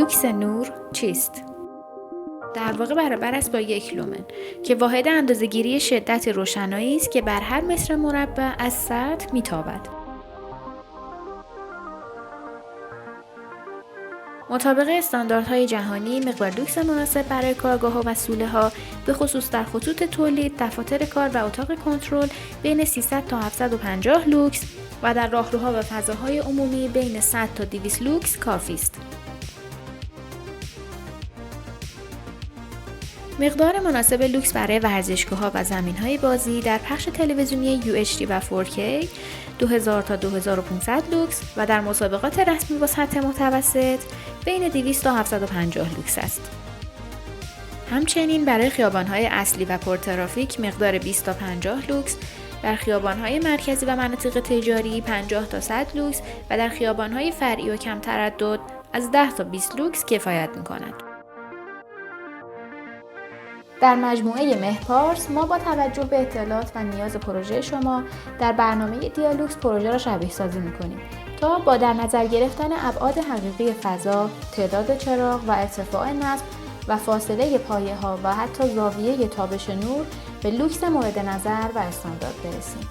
لوکس نور چیست؟ در واقع برابر است با 1 لومن که واحد اندازه‌گیری شدت روشنایی است که بر هر متر مربع از سطح میتابد. مطابق استانداردهای جهانی، مقدار لوکس مناسب برای کارگاه‌ها و سوله‌ها به خصوص در خطوط تولید، دفاتر کار و اتاق کنترل بین 300 تا 750 لوکس و در راهروها و فضاهای عمومی بین 100 تا 200 لوکس کافی است. مقدار مناسب لوکس برای ورزشگاه‌ها و زمین‌های بازی در پخش تلویزیونی UHD و 4K 2000 تا 2500 لوکس و در مسابقات رسمی با سطح متوسط بین 200 تا 750 لوکس است. همچنین برای خیابان‌های اصلی و پرترافیک مقدار 20 تا 50 لوکس، در خیابان‌های مرکزی و مناطق تجاری 50 تا 100 لوکس و در خیابان‌های فرعی و کم تردد از 10 تا 20 لوکس کفایت می‌کند. در مجموعه مهپارس ما با توجه به اطلاعات و نیاز پروژه شما در برنامه دیالوکس پروژه را شبیه سازی می‌کنیم تا با در نظر گرفتن ابعاد حقیقی فضا، تعداد چراغ و ارتفاع نصب و فاصله پایه‌ها و حتی زاویه تابش نور به لوکس مورد نظر و استاندارد برسیم.